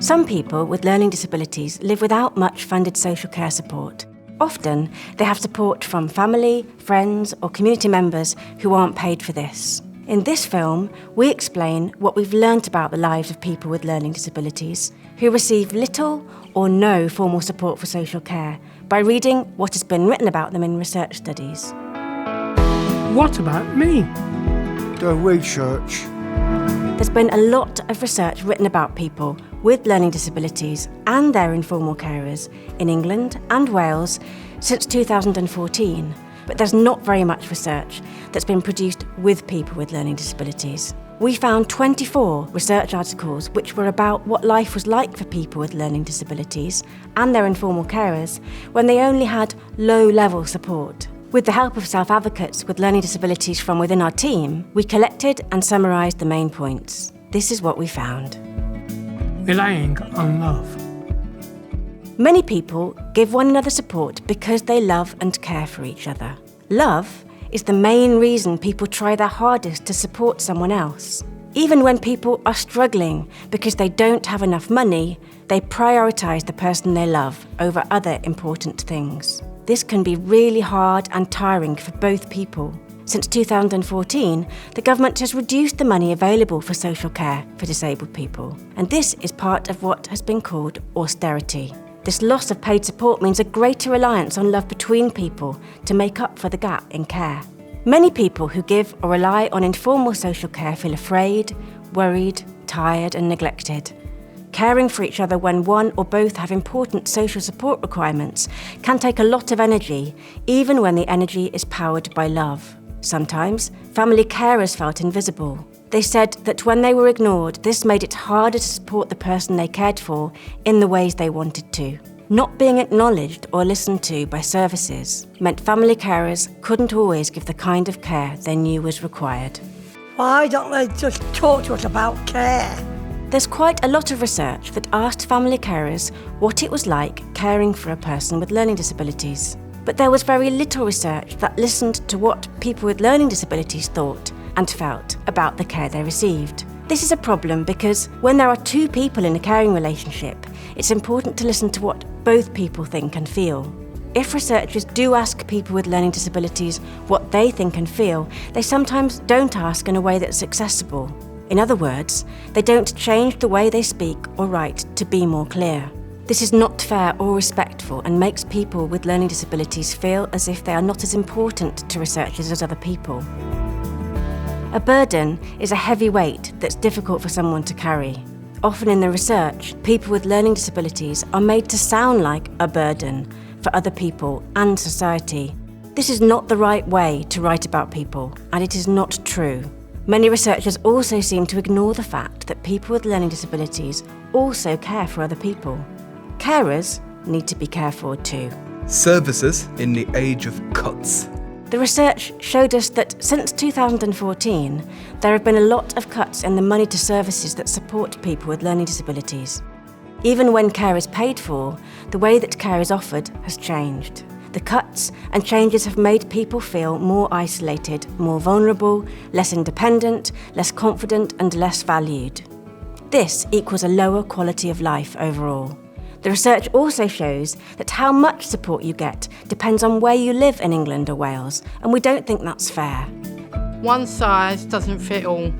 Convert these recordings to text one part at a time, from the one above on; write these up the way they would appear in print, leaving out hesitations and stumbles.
Some people with learning disabilities live without much funded social care support. Often, they have support from family, friends, or community members who aren't paid for this. In this film, we explain what we've learnt about the lives of people with learning disabilities who receive little or no formal support for social care by reading what has been written about them in research studies. What about me? The research. There's been a lot of research written about people with learning disabilities and their informal carers in England and Wales since 2014, but there's not very much research that's been produced with people with learning disabilities. We found 24 research articles which were about what life was like for people with learning disabilities and their informal carers when they only had low-level support. With the help of self-advocates with learning disabilities from within our team, we collected and summarised the main points. This is what we found. Relying on love. Many people give one another support because they love and care for each other. Love is the main reason people try their hardest to support someone else. Even when people are struggling because they don't have enough money, they prioritise the person they love over other important things. This can be really hard and tiring for both people. Since 2014, the government has reduced the money available for social care for disabled people, and this is part of what has been called austerity. This loss of paid support means a greater reliance on love between people to make up for the gap in care. Many people who give or rely on informal social care feel afraid, worried, tired and neglected. Caring for each other when one or both have important social support requirements can take a lot of energy, even when the energy is powered by love. Sometimes, family carers felt invisible. They said that when they were ignored, this made it harder to support the person they cared for in the ways they wanted to. Not being acknowledged or listened to by services meant family carers couldn't always give the kind of care they knew was required. Why don't they just talk to us about care? There's quite a lot of research that asked family carers what it was like caring for a person with learning disabilities. But there was very little research that listened to what people with learning disabilities thought and felt about the care they received. This is a problem because when there are two people in a caring relationship, it's important to listen to what both people think and feel. If researchers do ask people with learning disabilities what they think and feel, they sometimes don't ask in a way that's accessible. In other words, they don't change the way they speak or write to be more clear. This is not fair or respectful and makes people with learning disabilities feel as if they are not as important to researchers as other people. A burden is a heavy weight that's difficult for someone to carry. Often in the research, people with learning disabilities are made to sound like a burden for other people and society. This is not the right way to write about people, and it is not true. Many researchers also seem to ignore the fact that people with learning disabilities also care for other people. Carers need to be cared for too. Services in the age of cuts. The research showed us that since 2014, there have been a lot of cuts in the money to services that support people with learning disabilities. Even when care is paid for, the way that care is offered has changed. The cuts and changes have made people feel more isolated, more vulnerable, less independent, less confident and less valued. This equals a lower quality of life overall. The research also shows that how much support you get depends on where you live in England or Wales, and we don't think that's fair. One size doesn't fit all.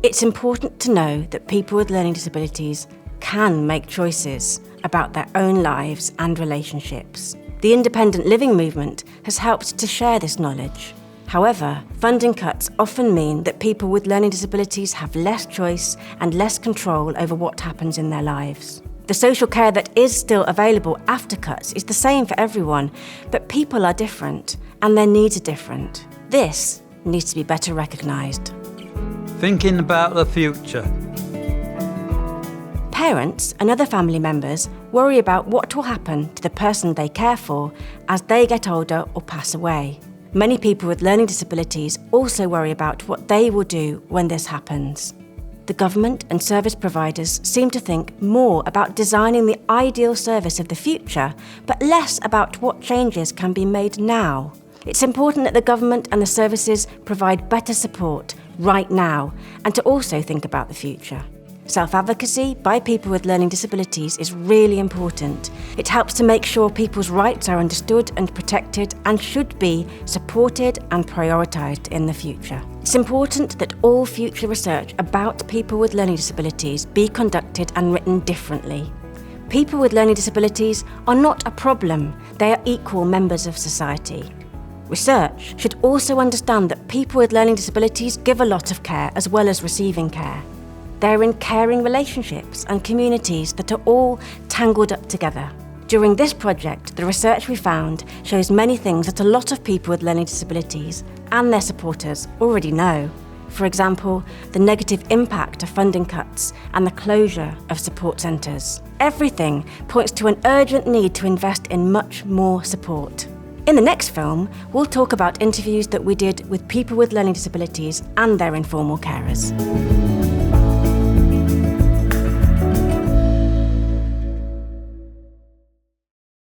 It's important to know that people with learning disabilities can make choices about their own lives and relationships. The independent living movement has helped to share this knowledge. However, funding cuts often mean that people with learning disabilities have less choice and less control over what happens in their lives. The social care that is still available after cuts is the same for everyone, but people are different and their needs are different. This needs to be better recognised. Thinking about the future. Parents and other family members worry about what will happen to the person they care for as they get older or pass away. Many people with learning disabilities also worry about what they will do when this happens. The government and service providers seem to think more about designing the ideal service of the future, but less about what changes can be made now. It's important that the government and the services provide better support right now, and to also think about the future. Self-advocacy by people with learning disabilities is really important. It helps to make sure people's rights are understood and protected and should be supported and prioritised in the future. It's important that all future research about people with learning disabilities be conducted and written differently. People with learning disabilities are not a problem, they are equal members of society. Research should also understand that people with learning disabilities give a lot of care as well as receiving care. They're in caring relationships and communities that are all tangled up together. During this project, the research we found shows many things that a lot of people with learning disabilities and their supporters already know. For example, the negative impact of funding cuts and the closure of support centres. Everything points to an urgent need to invest in much more support. In the next film, we'll talk about interviews that we did with people with learning disabilities and their informal carers.